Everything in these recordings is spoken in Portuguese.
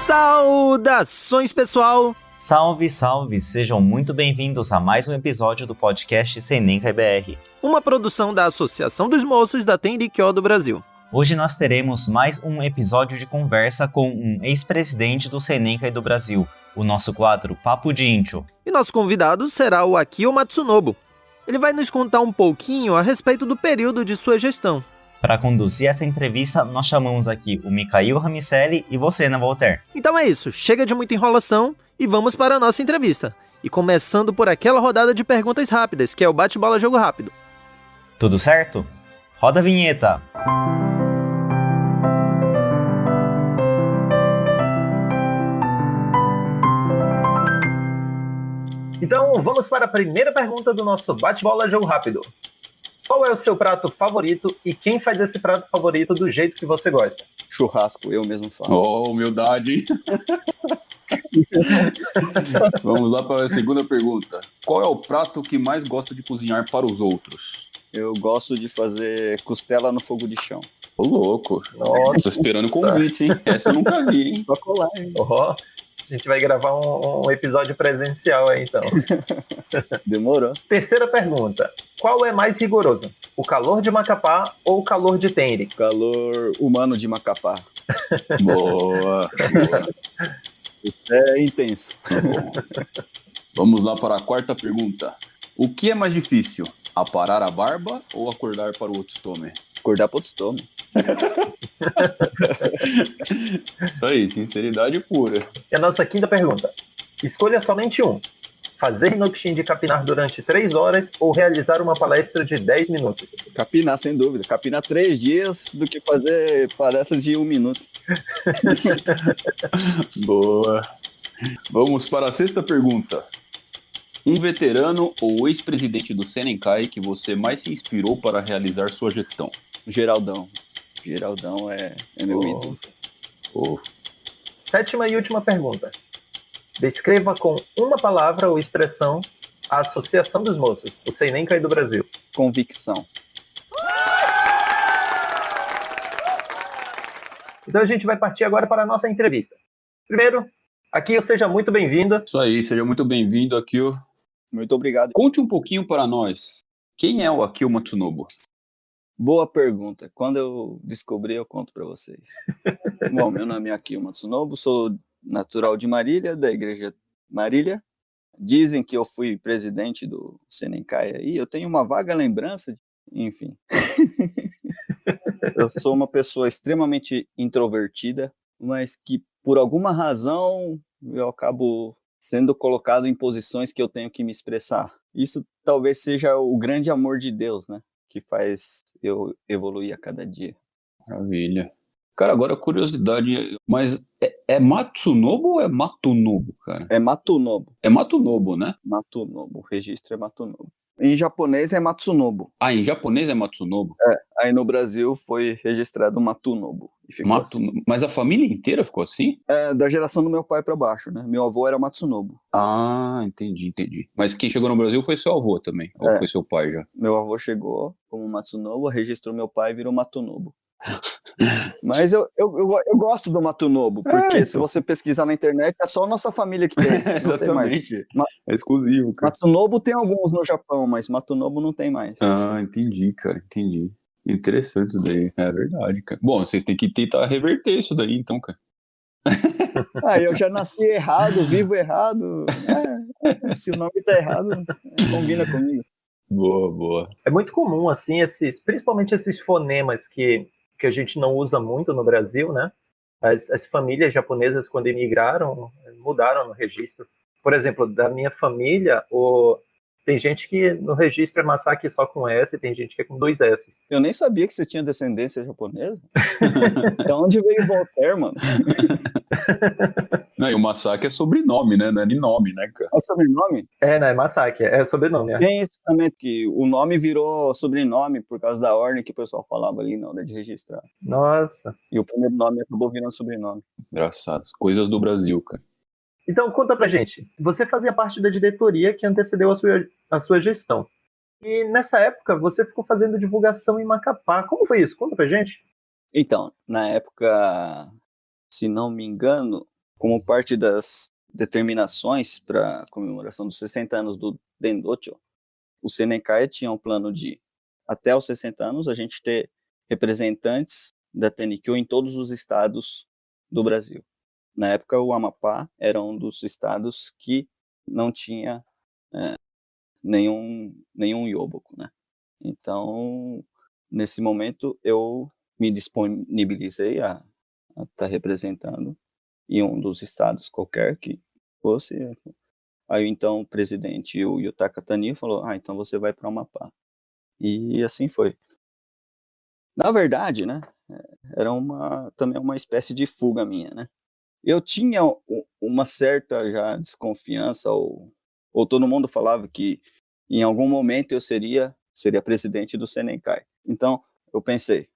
Saudações, pessoal! Salve, salve! Sejam muito bem-vindos a mais um episódio do podcast Senencai BR. Uma produção da Associação dos Moços da Tenrikyo do Brasil. Hoje nós teremos mais um episódio de conversa com um ex-presidente do Senencai do Brasil, o nosso quadro Papo de Índio. E nosso convidado será o Akio Matsunobu. Ele vai nos contar um pouquinho a respeito do período de sua gestão. Para conduzir essa entrevista, nós chamamos aqui o Mikhail Ramicelli e você, né, Walter? Então é isso, chega de muita enrolação e vamos para a nossa entrevista. E começando por aquela rodada de perguntas rápidas, que é o bate-bola jogo rápido. Tudo certo? Roda a vinheta! Então vamos para a primeira pergunta do nosso bate-bola jogo rápido. Qual é o seu prato favorito e quem faz esse prato favorito do jeito que você gosta? Churrasco, eu mesmo faço. Oh, humildade, hein? Vamos lá para a segunda pergunta. Qual é o prato que mais gosta de cozinhar para os outros? Eu gosto de fazer costela no fogo de chão. Ô, louco. Nossa. Tô esperando o convite, hein? Essa eu nunca vi, hein? Só colar, hein? Oh, a gente vai gravar um episódio presencial aí, então. Demorou. Terceira pergunta. Qual é mais rigoroso? O calor de Macapá ou o calor de Tenri? Calor humano de Macapá. Boa, boa. Isso é intenso. Vamos lá para a quarta pergunta. O que é mais difícil? Aparar a barba ou acordar para o Otsutome? Acordar pro estômago. Isso aí, sinceridade pura. E a nossa quinta pergunta. Escolha somente um. Fazer Inokushin de capinar durante 3 horas ou realizar uma palestra de 10 minutos? Capinar, sem dúvida. Capinar 3 dias do que fazer palestra de 1 minuto. Boa. Vamos para a sexta pergunta. Um veterano ou ex-presidente do Senencai que você mais se inspirou para realizar sua gestão? Geraldão. Geraldão é meu ídolo. Oh. Sétima e última pergunta. Descreva com uma palavra ou expressão a Associação dos Moços, o Senencai do Brasil. Convicção. Então a gente vai partir agora para a nossa entrevista. Primeiro, Akio, seja muito bem-vindo. Isso aí, seja muito bem-vindo, Akio. Muito obrigado. Conte um pouquinho para nós. Quem é o Akio Matsunobu? Boa pergunta. Quando eu descobri, eu conto para vocês. Bom, meu nome é Akio Matsunobu, sou natural de Marília, da igreja Marília. Dizem que eu fui presidente do Senencai aí, eu tenho uma vaga lembrança, enfim. Eu sou uma pessoa extremamente introvertida, mas que por alguma razão eu acabo sendo colocado em posições que eu tenho que me expressar. Isso talvez seja o grande amor de Deus, né? Que faz eu evoluir a cada dia. Maravilha. Cara, agora curiosidade, mas é Matsunobu ou é Matunobu, cara? É Matunobu. É Matunobu, né? Matunobu, o registro é Matunobu. Em japonês é Matsunobu. Ah, em japonês é Matsunobu? Aí no Brasil foi registrado Matunobu. E ficou assim. Mas a família inteira ficou assim? É da geração do meu pai pra baixo, né? Meu avô era Matsunobu. Ah, entendi. Mas quem chegou no Brasil foi seu avô também? Ou foi seu pai já? Meu avô chegou como Matsunobu, registrou meu pai e virou Matunobu. Mas eu gosto do Matunobu, porque se você pesquisar na internet, é só a nossa família que tem. Exatamente. É exclusivo, cara. Matsunobu tem alguns no Japão, mas Matunobu não tem mais. Ah, entendi, cara, entendi. Interessante isso daí, é verdade, cara. Bom, vocês têm que tentar reverter isso daí, então, cara. Eu já nasci errado, vivo errado. Se o nome tá errado, combina comigo. Boa. É muito comum, assim, principalmente esses fonemas que a gente não usa muito no Brasil, né? As famílias japonesas, quando imigraram, mudaram no registro. Por exemplo, da minha família, tem gente que no registro é Masaki só com S, tem gente que é com 2 S. Eu nem sabia que você tinha descendência japonesa. De onde veio o Voltaire, mano? Não, e o Masaki é sobrenome, né? Não é nem nome, né, cara? É sobrenome? Não é Masaki, é sobrenome. É. Tem isso também, que o nome virou sobrenome por causa da ordem que o pessoal falava ali na hora de registrar. Nossa. E o primeiro nome acabou virando sobrenome. Engraçado. Coisas do Brasil, cara. Então, conta pra gente. Você fazia parte da diretoria que antecedeu a sua gestão. E nessa época, você ficou fazendo divulgação em Macapá. Como foi isso? Conta pra gente. Então, na época, se não me engano, como parte das determinações para a comemoração dos 60 anos do Dendocho, o Senenkai tinha um plano de, até os 60 anos, a gente ter representantes da Tenikyo em todos os estados do Brasil. Na época, o Amapá era um dos estados que não tinha nenhum Yoboku, né? Então, nesse momento, eu me disponibilizei a estar representando em um dos estados qualquer que fosse. Aí, então, o presidente, o Yutaka Tani, falou, então você vai para o Amapá. E assim foi. Na verdade, né, era também uma espécie de fuga minha, né? Eu tinha uma certa já desconfiança, ou todo mundo falava que em algum momento eu seria presidente do Senenkai. Então, eu pensei,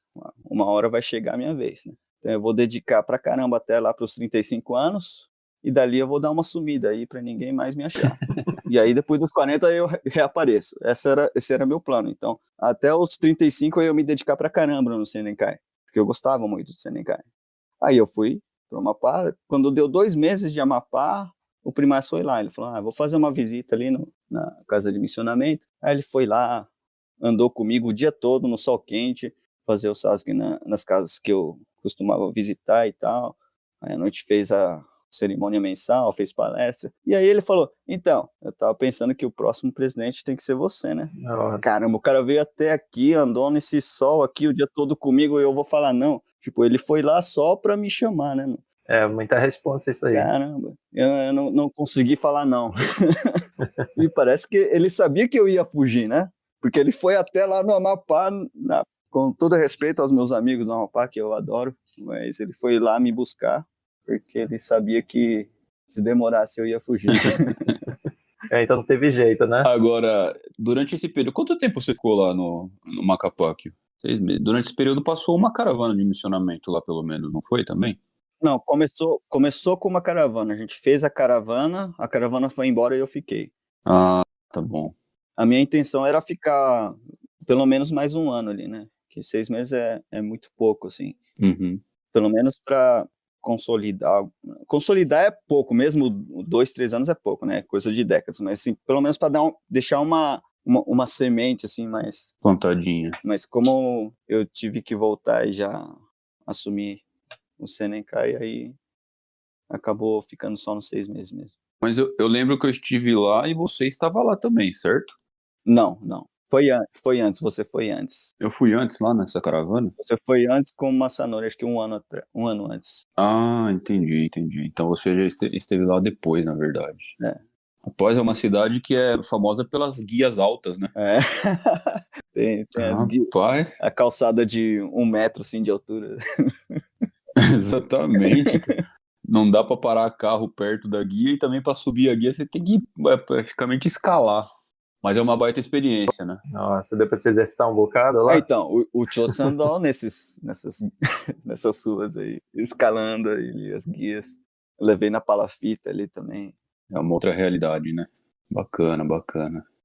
uma hora vai chegar a minha vez, né? Então, eu vou dedicar pra caramba até lá pros 35 anos, e dali eu vou dar uma sumida aí pra ninguém mais me achar. E aí, depois dos 40, eu reapareço. Esse era meu plano. Então, até os 35 eu ia me dedicar pra caramba no Senenkai, porque eu gostava muito do Senenkai. Aí eu fui para o Amapá. Quando deu 2 meses de Amapá, o Primaz foi lá. Ele falou, vou fazer uma visita ali na casa de missionamento. Aí ele foi lá, andou comigo o dia todo no sol quente, fazer o Sasuke nas casas que eu costumava visitar e tal. Aí à noite fez a cerimônia mensal, fez palestra. E aí ele falou, então, eu tava pensando que o próximo presidente tem que ser você, né? Nossa. Caramba, o cara veio até aqui, andou nesse sol aqui o dia todo comigo e eu vou falar não. Tipo, ele foi lá só pra me chamar, né? É, muita responsa isso aí. Caramba, eu não consegui falar não. E parece que ele sabia que eu ia fugir, né? Porque ele foi até lá no Amapá, com todo respeito aos meus amigos do Amapá, que eu adoro, mas ele foi lá me buscar, porque ele sabia que se demorasse eu ia fugir. Então não teve jeito, né? Agora, durante esse período, quanto tempo você ficou lá no Macapá? 6 meses. Durante esse período passou uma caravana de missionamento lá, pelo menos, não foi também? Não, começou com uma caravana. A gente fez a caravana foi embora e eu fiquei. Ah, tá bom. A minha intenção era ficar pelo menos mais um ano ali, né? Que 6 meses é muito pouco, assim. Uhum. Pelo menos para consolidar. Consolidar é pouco, mesmo 2, 3 anos é pouco, né? Coisa de décadas. Mas, assim, pelo menos para deixar uma semente, assim, mais... Plantadinha. Mas como eu tive que voltar e já assumir o Senenkai, aí acabou ficando só nos 6 meses mesmo. Mas eu lembro que eu estive lá e você estava lá também, certo? Não. Foi antes, você foi antes. Eu fui antes lá nessa caravana? Você foi antes com o Masanori, acho que um ano antes. Ah, entendi. Então você já esteve lá depois, na verdade. É. Após é uma cidade que é famosa pelas guias altas, né? É. tem as guias, Rapaz, a calçada de 1 metro assim, de altura. exatamente. Não dá pra parar carro perto da guia e também pra subir a guia você tem que praticamente escalar. Mas é uma baita experiência, né? Nossa, deu pra se exercitar um bocado lá? Então, o Chotsu andou nessas ruas aí, escalando ali as guias. Eu levei na palafita ali também. É uma outra realidade, né? Bacana.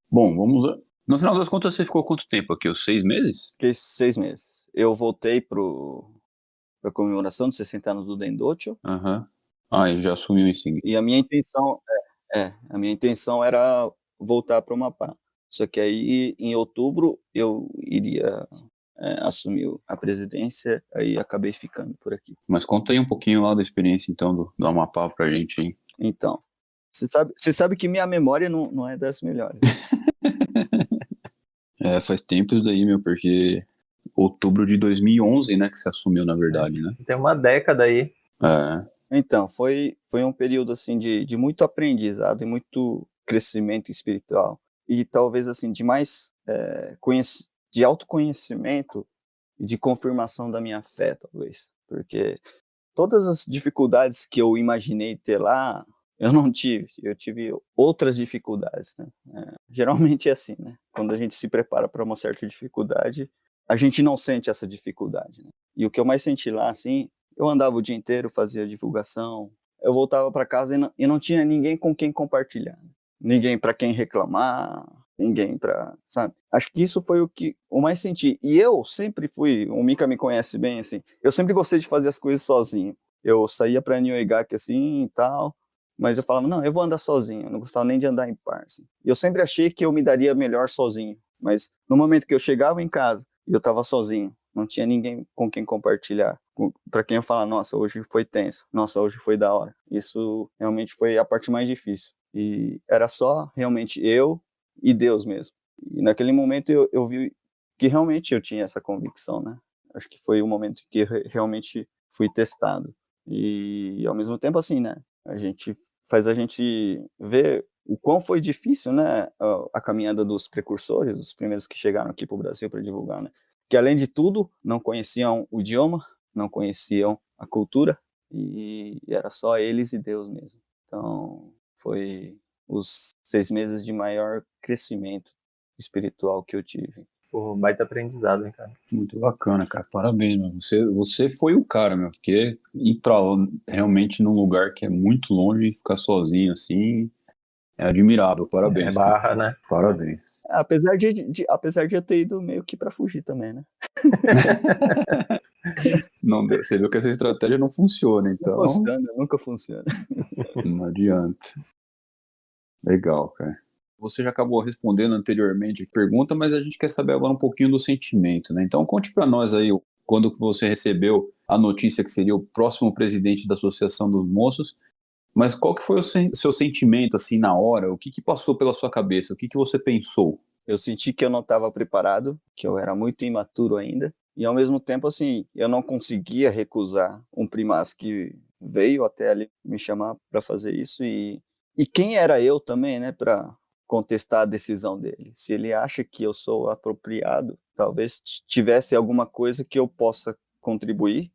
Bom, vamos lá. No final das contas, você ficou quanto tempo aqui? Os 6 meses? Fiquei 6 meses. Eu voltei pra comemoração dos 60 anos do Dendocho. Aham. E já assumiu em seguida. E a minha intenção era voltar para o Amapá. Só que aí, em outubro, eu iria assumir a presidência, aí acabei ficando por aqui. Mas conta aí um pouquinho lá da experiência, então, do Amapá pra gente, hein? Então, você sabe que minha memória não é das melhores. Faz tempo isso daí, meu, porque outubro de 2011, né, que você assumiu, na verdade, né? Tem uma década aí. Então, foi um período, assim, de muito aprendizado e muito crescimento espiritual. E talvez, assim, de mais de autoconhecimento e de confirmação da minha fé, talvez. Porque todas as dificuldades que eu imaginei ter lá, eu não tive. Eu tive outras dificuldades, né? Geralmente é assim, né? Quando a gente se prepara para uma certa dificuldade, a gente não sente essa dificuldade, né? E o que eu mais senti lá, assim, eu andava o dia inteiro, fazia divulgação, eu voltava para casa e não tinha ninguém com quem compartilhar. Ninguém para quem reclamar, ninguém para, sabe? Acho que isso foi o que eu mais senti. E eu sempre fui, o Mika me conhece bem, assim, eu sempre gostei de fazer as coisas sozinho. Eu saía para Nhoegak assim e tal, mas eu falava, não, eu vou andar sozinho, eu não gostava nem de andar em par, assim. E eu sempre achei que eu me daria melhor sozinho, mas no momento que eu chegava em casa e eu estava sozinho, não tinha ninguém com quem compartilhar, para quem eu falar, nossa, hoje foi tenso, nossa, hoje foi da hora. Isso realmente foi a parte mais difícil. E era só realmente eu e Deus mesmo. E naquele momento eu vi que realmente eu tinha essa convicção, né? Acho que foi o momento que eu realmente fui testado. E ao mesmo tempo assim, né? A gente ver o quão foi difícil, né? A caminhada dos precursores, os primeiros que chegaram aqui para o Brasil para divulgar, né? Que além de tudo, não conheciam o idioma, não conheciam a cultura, e era só eles e Deus mesmo. Então, foi os 6 meses de maior crescimento espiritual que eu tive. Pô, baita aprendizado, hein, cara. Muito bacana, cara. Parabéns, mano. Você foi o cara, meu. Porque ir pra realmente num lugar que é muito longe e ficar sozinho assim é admirável. Parabéns, cara. Barra, né? Parabéns. Apesar de eu ter ido meio que para fugir também, né? Não, você viu que essa estratégia não funciona, então Não funciona, nunca funciona. não adianta. Legal, cara. Você já acabou respondendo anteriormente a pergunta, mas a gente quer saber agora um pouquinho do sentimento, né? Então conte pra nós aí, quando que você recebeu a notícia que seria o próximo presidente da Associação dos Moços, mas qual que foi o seu sentimento, assim, na hora? O que passou pela sua cabeça? O que você pensou? Eu senti que eu não estava preparado, que eu era muito imaturo ainda, e ao mesmo tempo, assim, eu não conseguia recusar um primaz que veio até ali me chamar para fazer isso, e quem era eu também, né, para contestar a decisão dele? Se ele acha que eu sou apropriado, talvez tivesse alguma coisa que eu possa contribuir,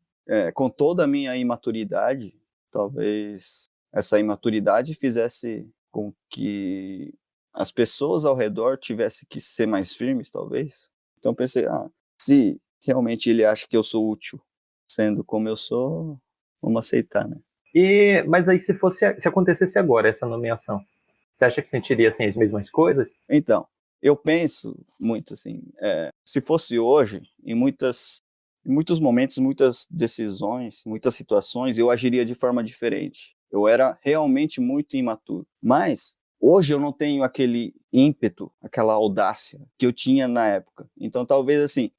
com toda a minha imaturidade, talvez essa imaturidade fizesse com que as pessoas ao redor tivessem que ser mais firmes, talvez. Então pensei, se realmente ele acha que eu sou útil, sendo como eu sou, vamos aceitar, né? Mas aí se acontecesse agora essa nomeação, você acha que sentiria assim as mesmas coisas? Então, eu penso muito assim, se fosse hoje, em muitos momentos, muitas decisões, muitas situações, eu agiria de forma diferente. Eu era realmente muito imaturo. Mas hoje eu não tenho aquele ímpeto, aquela audácia que eu tinha na época. Então talvez assim,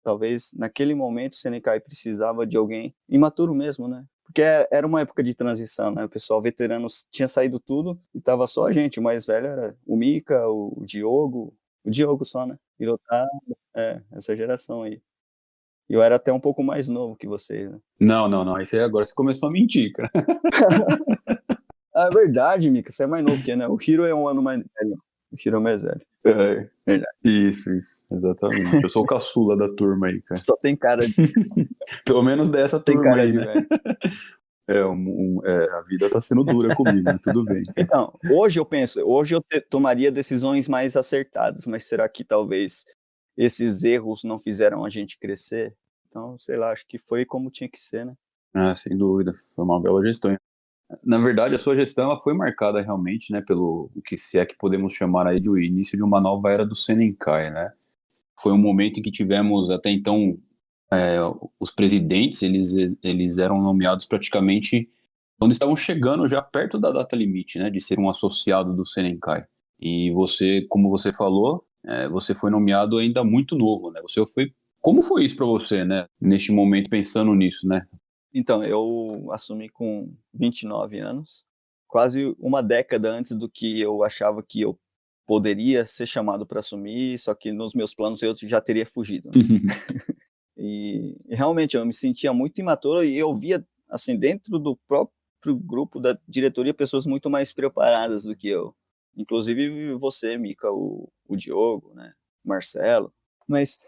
talvez naquele momento o Seneca precisava de alguém imaturo mesmo, né? Porque era uma época de transição, né? O pessoal veterano tinha saído tudo e tava só a gente. O mais velho era o Mika, o Diogo só, né? Pilotar, essa geração aí. E eu era até um pouco mais novo que vocês, né? Não. Aí agora você começou a mentir, cara. É verdade, Mika, você é mais novo que eu, né? O Hiro é um ano mais velho. O Hiro é mais velho. Verdade. Isso, exatamente. Eu sou o caçula da turma aí, cara. Só tem cara de... Pelo menos dessa tem turma cara aí, de né? velho. A vida tá sendo dura comigo, mas tudo bem. Então, hoje eu tomaria decisões mais acertadas, mas será que talvez esses erros não fizeram a gente crescer? Então, sei lá, acho que foi como tinha que ser, né? Sem dúvida. Foi uma bela gestão. Na verdade, a sua gestão ela foi marcada realmente, né, pelo o que se é que podemos chamar aí de o início de uma nova era do Senenkai, né? Foi um momento em que tivemos até então os presidentes, eles eram nomeados praticamente quando estavam chegando já perto da data limite, né, de ser um associado do Senenkai. E você, como você falou, você foi nomeado ainda muito novo, né? Como foi isso para você, né? Neste momento pensando nisso, né? Então, eu assumi com 29 anos, quase uma década antes do que eu achava que eu poderia ser chamado para assumir, só que nos meus planos eu já teria fugido, né? E realmente eu me sentia muito imaturo e eu via, assim, dentro do próprio grupo da diretoria, pessoas muito mais preparadas do que eu. Inclusive você, Mika, o Diogo, né? Marcelo. Mas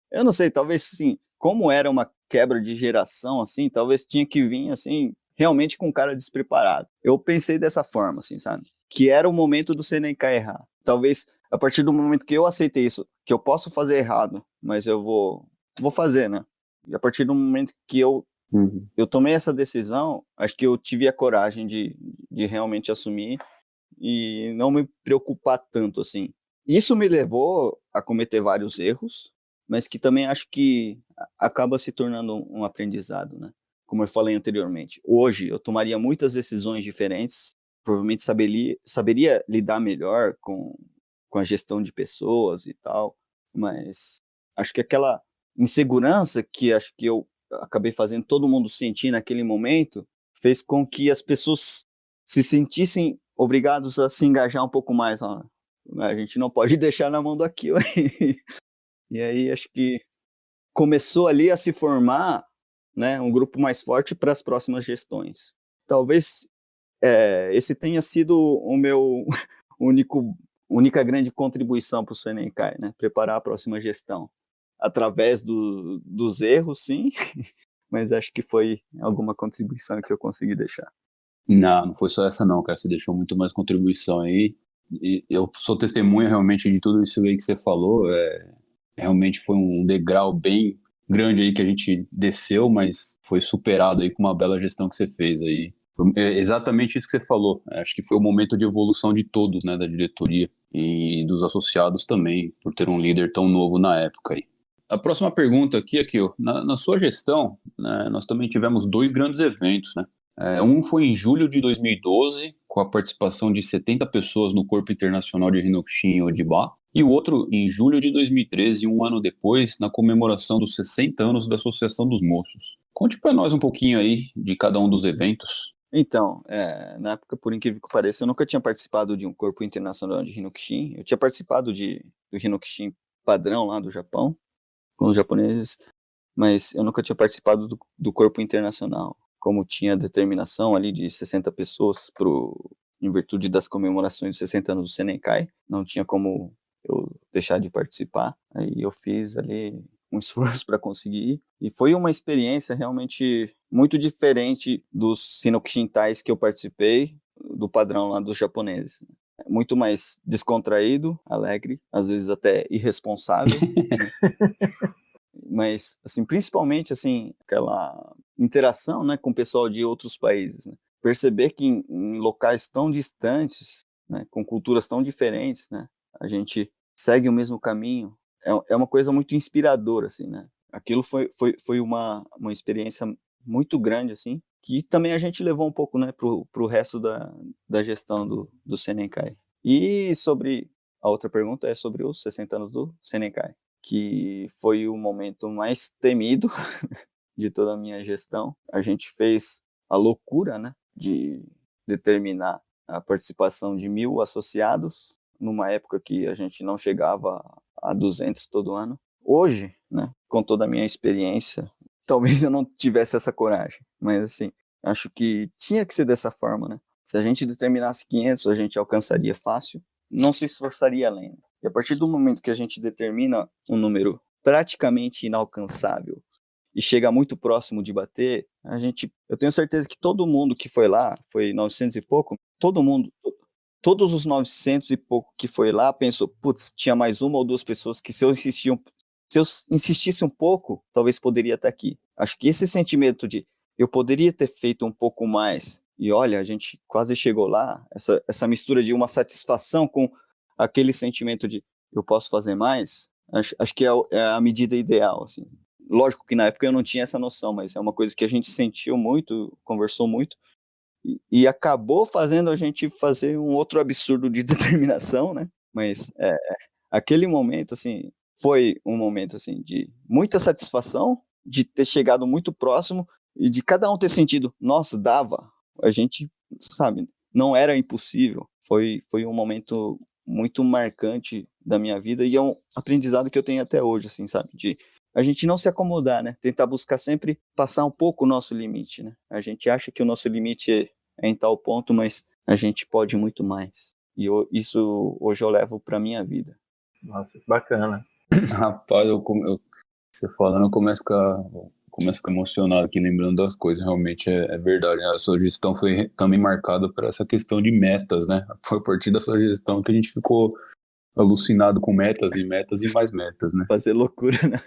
eu não sei, talvez sim, como era uma quebra de geração, assim, talvez tinha que vir, assim, realmente com um cara despreparado. Eu pensei dessa forma, assim, sabe? Que era o momento do Seneca errar. Talvez, a partir do momento que eu aceitei isso, que eu posso fazer errado, mas eu vou fazer, né? E a partir do momento que eu tomei essa decisão, acho que eu tive a coragem de realmente assumir e não me preocupar tanto, assim. Isso me levou a cometer vários erros, mas que também acho que acaba se tornando um aprendizado, né? como eu falei anteriormente, hoje eu tomaria muitas decisões diferentes, provavelmente saberia lidar melhor com a gestão de pessoas e tal, mas acho que aquela insegurança que acho que eu acabei fazendo todo mundo sentir naquele momento fez com que as pessoas se sentissem obrigados a se engajar um pouco mais. Ó. A gente não pode deixar na mão daquilo aí. E aí acho que começou ali a se formar, né, um grupo mais forte para as próximas gestões. Talvez esse tenha sido o meu única grande contribuição para o Senencai, né, preparar a próxima gestão. Através dos erros, sim, mas acho que foi alguma contribuição que eu consegui deixar. Não foi só essa não, cara. Você deixou muito mais contribuição aí. E eu sou testemunha realmente de tudo isso aí que você falou. Realmente foi um degrau bem grande aí que a gente desceu, mas foi superado aí com uma bela gestão que você fez aí. Foi exatamente isso que você falou. Acho que foi o momento de evolução de todos, né, da diretoria e dos associados também, por ter um líder tão novo na época aí. A próxima pergunta aqui, ó, na sua gestão, né, nós também tivemos 2 grandes eventos, né? Um foi em julho de 2012, com a participação de 70 pessoas no Corpo Internacional de Hinokishin em Odiba, e o outro em julho de 2013, um ano depois, na comemoração dos 60 anos da Associação dos Moços. Conte para nós um pouquinho aí de cada um dos eventos. Então, na época, por incrível que pareça, eu nunca tinha participado de um Corpo Internacional de Hinokishin. Eu tinha participado do Hinokishin padrão lá do Japão, com os japoneses, mas eu nunca tinha participado do Corpo Internacional. Como tinha determinação ali de 60 pessoas em virtude das comemorações de 60 anos do Senencai, não tinha como eu deixar de participar. Aí eu fiz ali um esforço para conseguir ir, e foi uma experiência realmente muito diferente dos Hinokishintais que eu participei, do padrão lá dos japoneses. Muito mais descontraído, alegre, às vezes até irresponsável, né? Mas, assim, principalmente, assim, aquela interação, né, com o pessoal de outros países, né? Perceber que em locais tão distantes, né, com culturas tão diferentes, né, a gente segue o mesmo caminho, é uma coisa muito inspiradora, assim, né? Aquilo foi uma experiência muito grande, assim, que também a gente levou um pouco, né, pro resto da gestão do Senencai. E sobre a outra pergunta é sobre os 60 anos do Senencai, que foi o momento mais temido de toda a minha gestão. A gente fez a loucura, né, de determinar a participação de 1.000 associados, numa época que a gente não chegava a 200 todo ano. Hoje, né, com toda a minha experiência, talvez eu não tivesse essa coragem, mas assim, acho que tinha que ser dessa forma, né? Se a gente determinasse 500, a gente alcançaria fácil, não se esforçaria além. E a partir do momento que a gente determina um número praticamente inalcançável e chega muito próximo de bater, eu tenho certeza que todo mundo que foi lá, foi 900 e pouco, todos os 900 e pouco que foi lá pensou, putz, tinha mais uma ou duas pessoas que se eu insistisse um pouco, talvez poderia estar aqui. Acho que esse sentimento de eu poderia ter feito um pouco mais, e olha, a gente quase chegou lá, essa mistura de uma satisfação com aquele sentimento de eu posso fazer mais, acho que é a medida ideal, assim. Lógico que na época eu não tinha essa noção, mas é uma coisa que a gente sentiu muito, conversou muito, e acabou fazendo a gente fazer um outro absurdo de determinação, né? Mas aquele momento, assim, foi um momento, assim, de muita satisfação, de ter chegado muito próximo, e de cada um ter sentido, nossa, dava. A gente, sabe, não era impossível. Foi um momento muito marcante da minha vida, e é um aprendizado que eu tenho até hoje, assim, sabe, de a gente não se acomodar, né, tentar buscar sempre passar um pouco o nosso limite, né, a gente acha que o nosso limite é em tal ponto, mas a gente pode muito mais, e isso hoje eu levo pra minha vida. Nossa, que bacana. Rapaz, você falando, eu começo a ficar emocionado aqui, lembrando das coisas. Realmente é verdade. A sua gestão foi também marcada por essa questão de metas, né? Foi a partir da sua gestão que a gente ficou alucinado com metas e mais metas, né? Fazer loucura, né?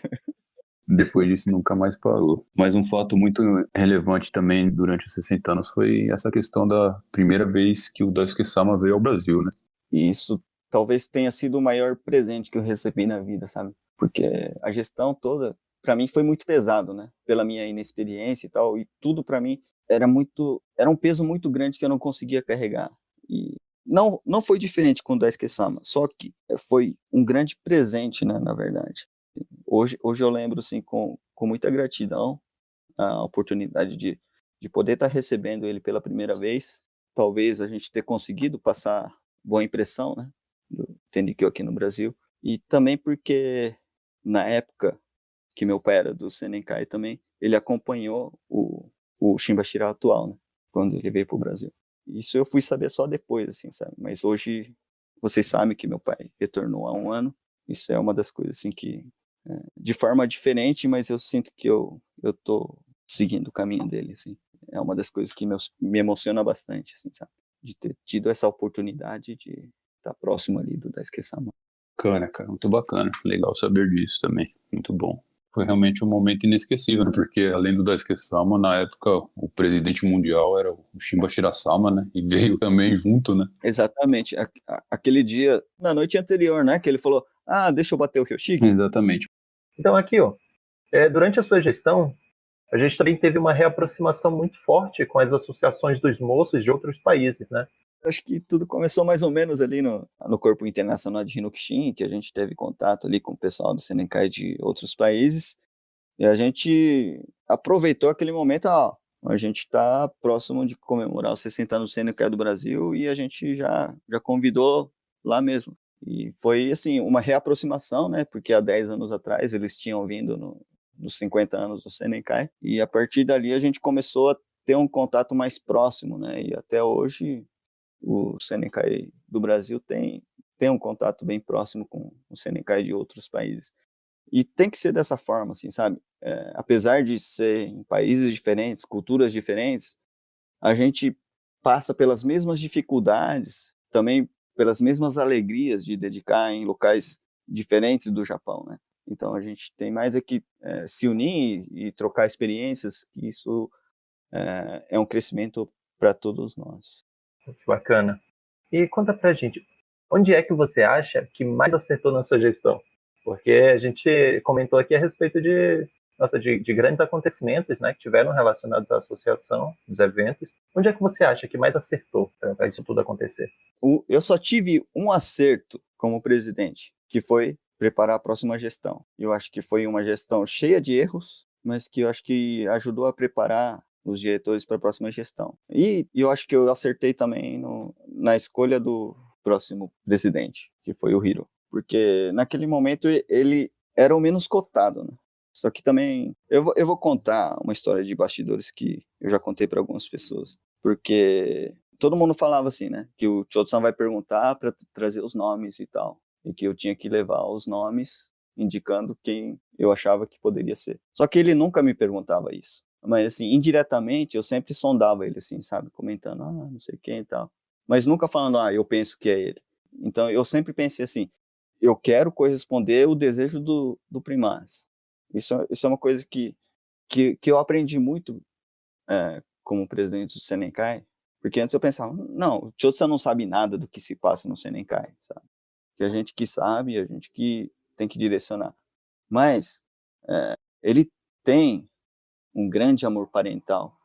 Depois disso nunca mais parou. Mas um fato muito relevante também durante os 60 anos foi essa questão da primeira vez que o Daisuke Sama veio ao Brasil, né? E isso talvez tenha sido o maior presente que eu recebi na vida, sabe? Porque a gestão toda para mim foi muito pesado, né? Pela minha inexperiência e tal, e tudo para mim era um peso muito grande que eu não conseguia carregar. E não foi diferente com o Daisuke Sama, só que foi um grande presente, né, na verdade. Hoje eu lembro, assim, com muita gratidão, a oportunidade de poder estar recebendo ele pela primeira vez, talvez a gente ter conseguido passar boa impressão, né, do Tenkyo aqui no Brasil, e também porque, na época que meu pai era do Senenkai também, ele acompanhou o Shimbashira atual, né, quando ele veio para o Brasil. Isso eu fui saber só depois, assim, sabe? Mas hoje, vocês sabem que meu pai retornou há um ano. Isso é uma das coisas, assim, que, de forma diferente, mas eu sinto que eu tô seguindo o caminho dele, assim. É uma das coisas que me emociona bastante, assim, sabe? De ter tido essa oportunidade de estar próximo ali do Daisuke Sama. Bacana, cara, muito bacana. Legal saber disso também. Muito bom. Foi realmente um momento inesquecível, né? Porque além do Daisuke Sama, na época o presidente mundial era o Shimba Shirasama, né? E veio também junto, né? Exatamente. Aquele dia, na noite anterior, né? Que ele falou, deixa eu bater o Kyoshige. Exatamente. Então aqui, ó, durante a sua gestão, a gente também teve uma reaproximação muito forte com as associações dos moços de outros países, né? Acho que tudo começou mais ou menos ali no Corpo Internacional de Hirokushin, que a gente teve contato ali com o pessoal do Senenkai de outros países, e a gente aproveitou aquele momento, a gente está próximo de comemorar os 60 anos do Senenkai do Brasil, e a gente já convidou lá mesmo. E foi, assim, uma reaproximação, né, porque há 10 anos atrás eles tinham vindo nos 50 anos do Senenkai, e a partir dali a gente começou a ter um contato mais próximo, né, e até hoje o Senenkai do Brasil tem um contato bem próximo com o Senenkai de outros países. E tem que ser dessa forma, assim, sabe? Apesar de ser em países diferentes, culturas diferentes, a gente passa pelas mesmas dificuldades, também pelas mesmas alegrias de dedicar em locais diferentes do Japão, né? Então a gente tem mais que se unir e trocar experiências, que isso é um crescimento para todos nós. Que bacana. E conta pra gente, onde é que você acha que mais acertou na sua gestão? Porque a gente comentou aqui a respeito de grandes acontecimentos, né, que tiveram relacionados à associação, dos eventos. Onde é que você acha que mais acertou para isso tudo acontecer? Eu só tive um acerto como presidente, que foi preparar a próxima gestão. Eu acho que foi uma gestão cheia de erros, mas que eu acho que ajudou a preparar os diretores para a próxima gestão. E eu acho que eu acertei também na escolha do próximo presidente, que foi o Hiro. Porque naquele momento ele era o menos cotado, né? Só que também eu vou contar uma história de bastidores que eu já contei para algumas pessoas. Porque todo mundo falava assim, né? Que o Chotsan vai perguntar para trazer os nomes e tal. E que eu tinha que levar os nomes indicando quem eu achava que poderia ser. Só que ele nunca me perguntava isso. Mas, assim, indiretamente, eu sempre sondava ele, assim, sabe? Comentando, não sei quem e tal. Mas nunca falando, eu penso que é ele. Então, eu sempre pensei assim, eu quero corresponder o desejo do Primas. Isso é uma coisa que eu aprendi muito como presidente do Senenkai, porque antes eu pensava, não, o Chotsan não sabe nada do que se passa no Senenkai, sabe? Que a gente que sabe, a gente que tem que direcionar. Mas ele tem um grande amor parental,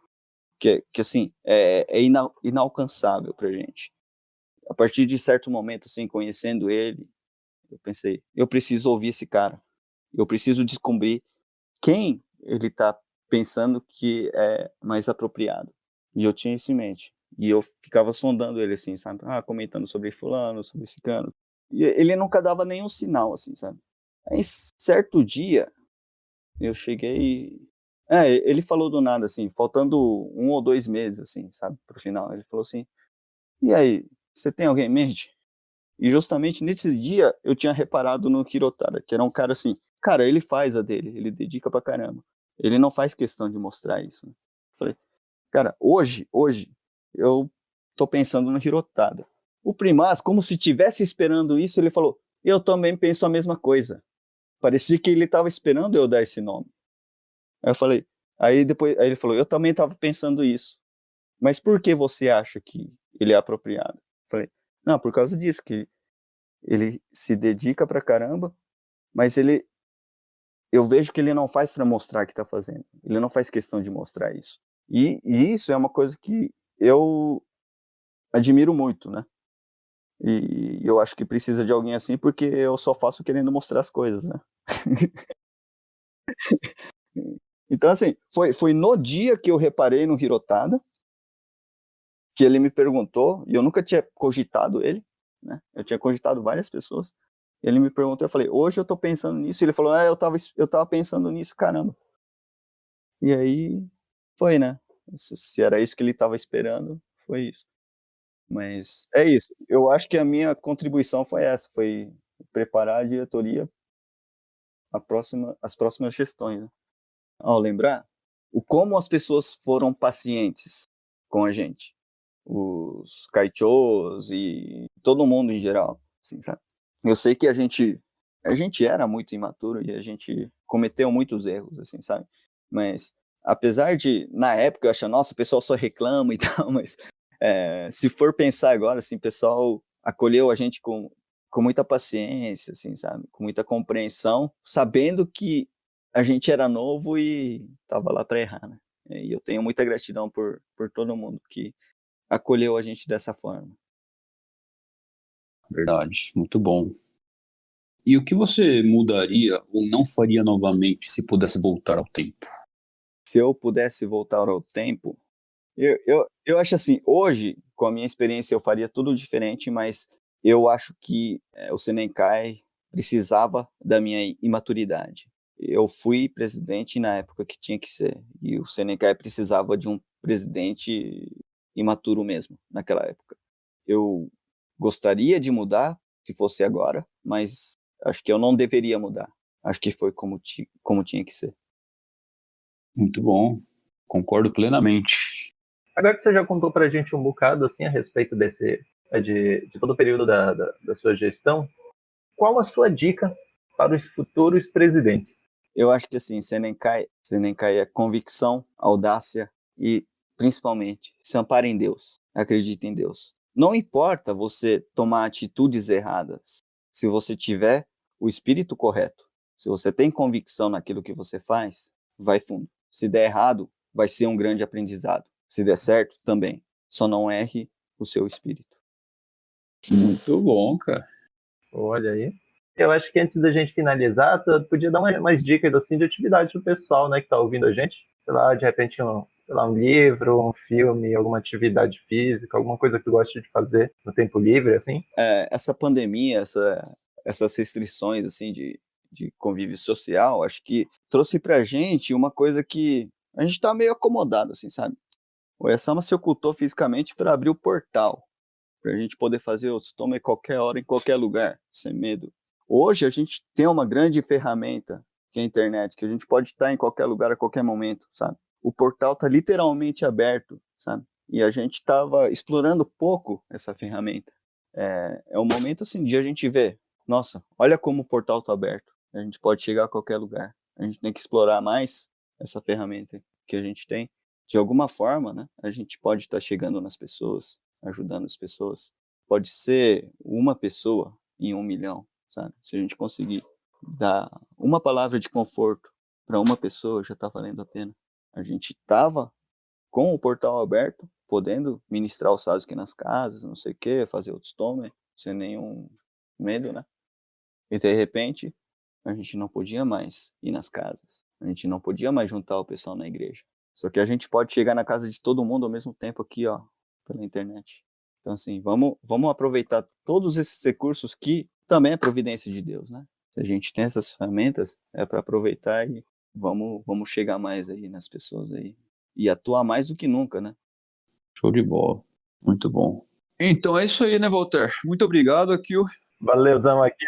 que assim, inalcançável pra gente. A partir de certo momento, assim, conhecendo ele, eu pensei, eu preciso ouvir esse cara. Eu preciso descobrir quem ele tá pensando que é mais apropriado. E eu tinha isso em mente. E eu ficava sondando ele, assim, sabe? Comentando sobre fulano, sobre ciclano. E ele nunca dava nenhum sinal, assim, sabe? Aí, certo dia, eu cheguei... ele falou do nada, assim, faltando 1 ou 2 meses, assim, sabe? Pro final. Ele falou assim, e aí, você tem alguém em mente? E justamente nesse dia, eu tinha reparado no Hirotara, que era um cara assim, cara, ele faz a dele, ele dedica pra caramba. Ele não faz questão de mostrar isso. Né? Falei, cara, hoje, eu tô pensando no Hirotara. O Primas, como se estivesse esperando isso, ele falou, eu também penso a mesma coisa. Parecia que ele tava esperando eu dar esse nome. Aí eu falei, aí ele falou, eu também tava pensando isso. Mas por que você acha que ele é apropriado? Eu falei, não, por causa disso, que ele se dedica pra caramba, mas ele eu vejo que ele não faz para mostrar que está fazendo. Ele não faz questão de mostrar isso. E isso é uma coisa que eu admiro muito, né? E eu acho que precisa de alguém assim, porque eu só faço querendo mostrar as coisas, né? Então, assim, foi no dia que eu reparei no Hirotada, que ele me perguntou, e eu nunca tinha cogitado ele, né? Eu tinha cogitado várias pessoas. Ele me perguntou, eu falei, hoje eu tô pensando nisso. Ele falou, eu tava pensando nisso, caramba. E aí, foi, né? Se era isso que ele tava esperando, foi isso. Mas é isso. Eu acho que a minha contribuição foi essa, foi preparar a diretoria as próximas gestões, né? Ao lembrar, como as pessoas foram pacientes com a gente, os kaichôs e todo mundo em geral, assim, sabe? Eu sei que a gente era muito imaturo e a gente cometeu muitos erros, assim, sabe? Mas apesar de, na época, eu achar, nossa, o pessoal só reclama e tal, mas se for pensar agora, assim, o pessoal acolheu a gente com muita paciência, assim, sabe? Com muita compreensão, sabendo que a gente era novo e tava lá para errar, né? E eu tenho muita gratidão por todo mundo que acolheu a gente dessa forma. Verdade, muito bom. E o que você mudaria ou não faria novamente se pudesse voltar ao tempo? Se eu pudesse voltar ao tempo, eu acho assim, hoje, com a minha experiência, eu faria tudo diferente, mas eu acho que o Senenkai precisava da minha imaturidade. Eu fui presidente na época que tinha que ser, e o Senenkai precisava de um presidente imaturo mesmo, naquela época. Eu gostaria de mudar, se fosse agora, mas acho que eu não deveria mudar. Acho que foi como tinha que ser. Muito bom, concordo plenamente. Agora que você já contou pra gente um bocado assim a respeito de todo o período da sua gestão, qual a sua dica para os futuros presidentes? Eu acho que assim, Senenkai é convicção, audácia e, principalmente, se ampara em Deus, acredita em Deus. Não importa você tomar atitudes erradas, se você tiver o espírito correto, se você tem convicção naquilo que você faz, vai fundo. Se der errado, vai ser um grande aprendizado. Se der certo, também. Só não erre o seu espírito. Muito bom, cara. Olha aí. Eu acho que antes da gente finalizar, tu podia dar umas dicas assim de atividade pro pessoal, né, que tá ouvindo a gente. Sei lá, de repente sei lá, um livro, um filme, alguma atividade física, alguma coisa que tu gosta de fazer no tempo livre, assim. Essa pandemia, essas restrições assim de convívio social, acho que trouxe pra gente uma coisa que a gente tá meio acomodado, assim, sabe? O Oyasama se ocultou fisicamente para abrir o portal, para a gente poder fazer o Tsutome qualquer hora, em qualquer lugar, sem medo. Hoje a gente tem uma grande ferramenta, que é a internet, que a gente pode estar em qualquer lugar a qualquer momento, sabe? O portal está literalmente aberto, sabe? E a gente estava explorando pouco essa ferramenta. É um momento assim de a gente ver, nossa, olha como o portal está aberto. A gente pode chegar a qualquer lugar. A gente tem que explorar mais essa ferramenta que a gente tem. De alguma forma, né? A gente pode estar chegando nas pessoas, ajudando as pessoas. Pode ser uma pessoa em 1 milhão, sabe? Se a gente conseguir dar uma palavra de conforto para uma pessoa, já está valendo a pena. A gente estava com o portal aberto, podendo ministrar o Sasuke nas casas, não sei o que, fazer o Tsutome, sem nenhum medo, né? E de repente, a gente não podia mais ir nas casas, a gente não podia mais juntar o pessoal na igreja. Só que a gente pode chegar na casa de todo mundo ao mesmo tempo aqui, ó, pela internet. Então, assim, vamos aproveitar todos esses recursos que também é providência de Deus, né? Se a gente tem essas ferramentas, é para aproveitar e vamos chegar mais aí nas pessoas aí. E atuar mais do que nunca, né? Show de bola. Muito bom. Então é isso aí, né, Walter? Muito obrigado, Akio. Valeuzão aqui.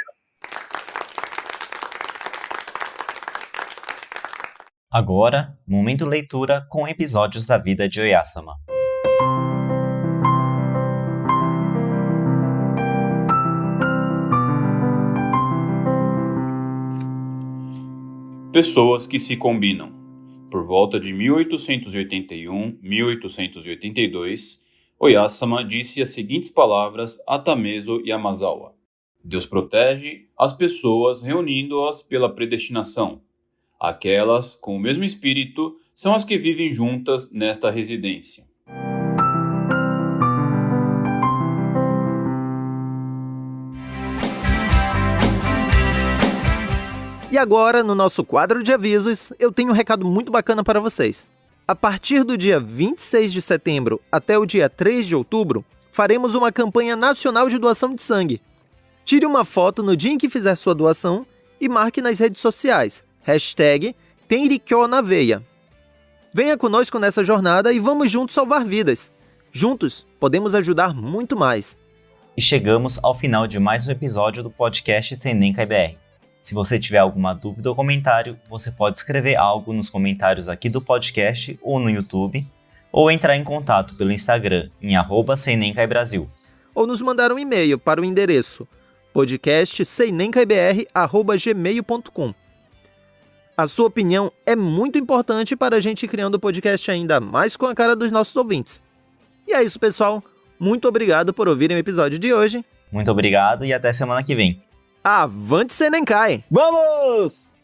Agora, momento leitura com episódios da vida de Oyasama. Pessoas que se combinam. Por volta de 1881-1882, Oyasama disse as seguintes palavras a Tamezo Yamazawa: Deus protege as pessoas reunindo-as pela predestinação. Aquelas com o mesmo espírito são as que vivem juntas nesta residência. E agora, no nosso quadro de avisos, eu tenho um recado muito bacana para vocês. A partir do dia 26 de setembro até o dia 3 de outubro, faremos uma campanha nacional de doação de sangue. Tire uma foto no dia em que fizer sua doação e marque nas redes sociais, #TemIriquioNaveia. Venha conosco nessa jornada e vamos juntos salvar vidas. Juntos, podemos ajudar muito mais. E chegamos ao final de mais um episódio do podcast Senemca BR. Se você tiver alguma dúvida ou comentário, você pode escrever algo nos comentários aqui do podcast ou no YouTube, ou entrar em contato pelo Instagram em @senemcabrasil. Ou nos mandar um e-mail para o endereço podcastsenemcaibr@gmail.com. A sua opinião é muito importante para a gente criando o podcast ainda mais com a cara dos nossos ouvintes. E é isso, pessoal. Muito obrigado por ouvirem o episódio de hoje. Muito obrigado e até semana que vem. Avante Senencai! Vamos!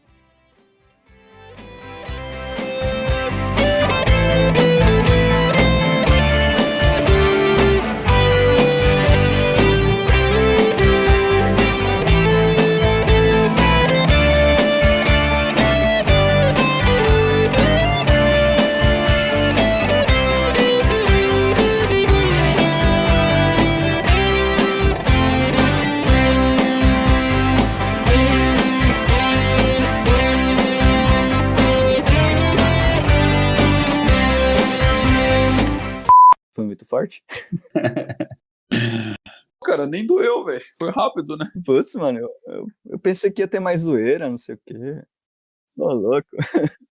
Foi muito forte? Cara, nem doeu, velho. Foi rápido, né? Putz, mano, eu pensei que ia ter mais zoeira, não sei o quê. Ô, louco.